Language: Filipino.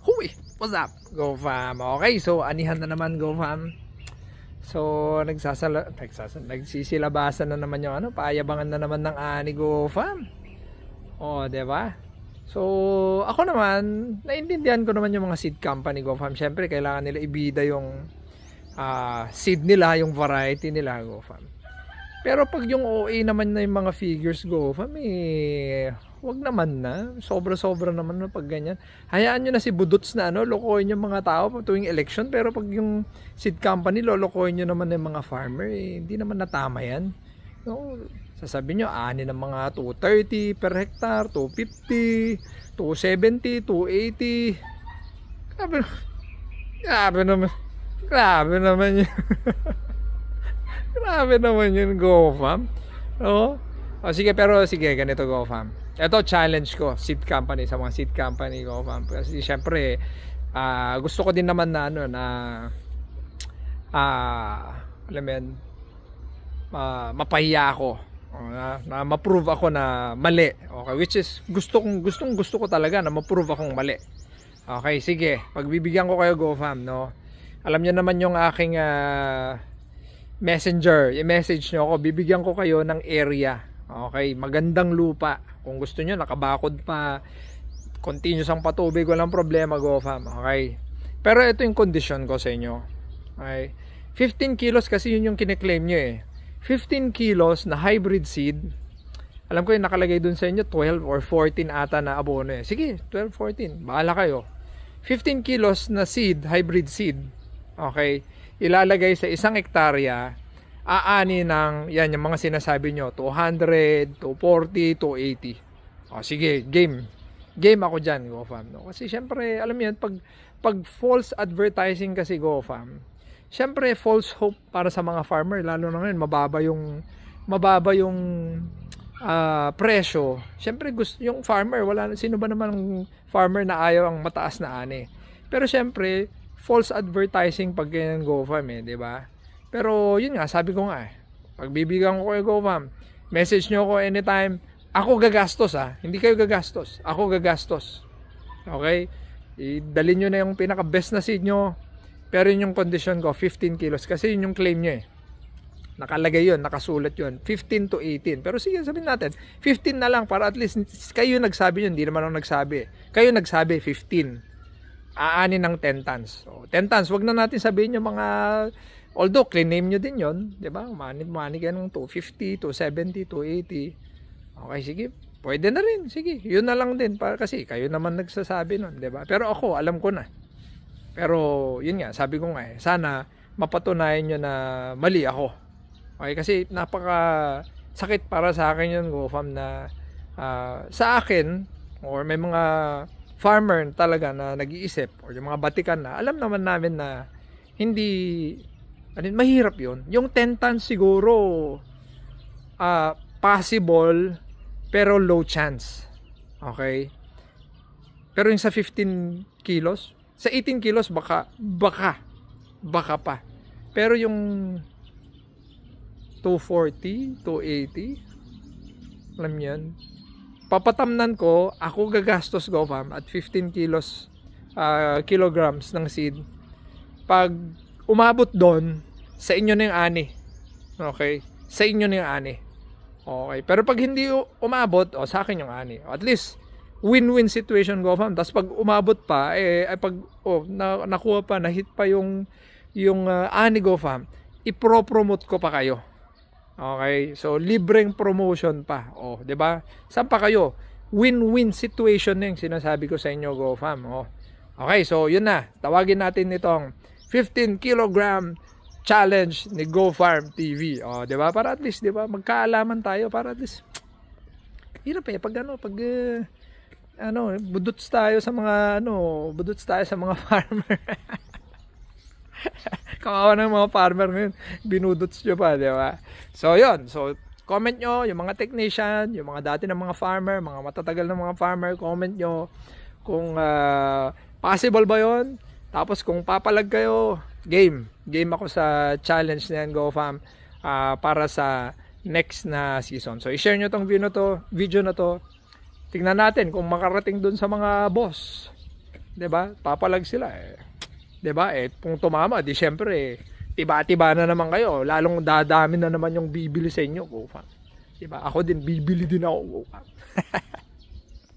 Huy! What's up, GoFam? Okay, so anihan na naman, GoFam. So, nagsisilabasan na naman yung paayabangan na naman ng ani, GoFam. Oh, 'di ba? So, ako naman, naintindihan ko naman yung mga seed company, GoFam. Syempre, kailangan nila ibida yung seed nila, yung variety nila, GoFam. Pero pag yung OA naman na yung mga figures, GoFam, wag naman na. Sobra-sobra naman na pag ganyan. Hayaan nyo na si Budots na lokohin yung mga tao tuwing election. Pero pag yung seed company, lolokohin nyo naman yung mga farmer, hindi naman natama yan. No? Sasabihin nyo, ani ng mga 230 per hectare, 250, 270, 280. Grabe naman. Grabe naman yun. Grabe naman yun, GoFam. No? O sige, pero sige, ganito, GoFam. Ito challenge ko, seed company, sa mga seed company, GoFam. Kasi syempre, gusto ko din naman na alam mo yan, mapahiya ako. Na ma-prove ako na mali. Okay, which is gusto ko talaga na ma-prove akong mali. Okay, sige. Pagbibigyan ko kayo, GoFam, no. Alam niyo naman yung aking messenger, i-message niyo ako, bibigyan ko kayo ng area. Okay, magandang lupa. Kung gusto niyo nakabakod pa, continuous ang patubig, walang problema, GoFam. Okay. Pero ito yung condition ko sa inyo. Okay. 15 kilos kasi yun yung kine-claim niyo 15 kilos na hybrid seed. Alam ko yung nakalagay dun sa inyo 12 or 14 ata na abono Sige, 12, 14. Bahala kayo. 15 kilos na seed, hybrid seed. Okay. Ilalagay sa isang hektarya, aani ng yan yung mga sinasabi nyo, 200, 240, 280. Sige, game ako dyan, GoFam, no? Kasi syempre alam mo yan, pag false advertising kasi, GoFam, syempre false hope para sa mga farmer, lalo na ngayon mababa yung presyo. Syempre gusto yung farmer, sino ba naman farmer na ayaw ang mataas na ani. Pero syempre false advertising pag ganyan, GoFam, di ba? Pero yun nga, sabi ko nga pagbibigyan ko kayo, GoFam, message nyo ako anytime. Ako gagastos hindi kayo gagastos, ako gagastos. Okay? Idalhin nyo na yung pinaka best na seed nyo. Pero yun yung condition ko, 15 kilos, kasi yun yung claim nyo nakalagay yun, nakasulat yun, 15 to 18. Pero sige, sabihin natin 15 na lang, para at least kayo nagsabi yun, hindi naman ako nagsabi. Kayo nagsabi 15, aani ng 10 tons. So, 10 tons, wag na natin sabihin yung mga, although clean name nyo din yun, di ba? Mani kayo ng 250, 270, 280. Okay, sige, pwede na rin, sige, yun na lang din, para kasi kayo naman nagsasabi nun, di ba? Pero ako, alam ko na. Pero yun nga, sabi ko nga sana mapatunayan nyo na mali ako. Okay, kasi napaka sakit para sa akin yun, GoFam, na sa akin, or may mga farmer talaga na nag-iisip, or yung mga batikan na alam naman namin na hindi, mahirap yun. Yung 10 tons siguro possible, pero low chance. Okay, pero yung sa 15 kilos, sa 18 kilos baka pa. Pero yung 240, 280, alam yan, papatamnan ko, ako gagastos, GoFam, at 15 kilograms ng seed. Pag umabot doon, sa inyo na yung ani. Okay? Sa inyo na yung ani. Okay? Pero pag hindi umabot, sa akin yung ani. At least, win-win situation, GoFam. Tapos pag umabot pa, nakuha pa, na-hit pa yung ani, GoFam, ipro-promote ko pa kayo. Okay? So, libreng promotion pa. 'di ba? Saan pa kayo? Win-win situation na yung sinasabi ko sa inyo, GoFam. Okay, so yun na. Tawagin natin itong 15 kilogram challenge ni GoFarm TV. 'Di ba? Para at least, 'di ba, magkaalaman tayo, para at least hirap budots tayo sa mga farmer. Kawawa ng mga farmer ngayon, binudots nyo pa, di ba? So yun, so comment nyo yung mga technician, yung mga dati ng mga farmer, mga matatagal ng mga farmer, comment nyo kung possible ba yon. Tapos kung papalag kayo, game ako sa challenge na yan, GoFam, para sa next na season. So i-share nyo tong video na to. Tingnan natin kung makarating dun sa mga boss. 'di ba? Papalag sila eh. 'Di ba? Eh kung tumama, di syempre tiba-tiba na naman kayo. Lalong dadami na naman yung bibili sa inyo, go fam. 'Di ba? Ako din bibili din ako, go fam.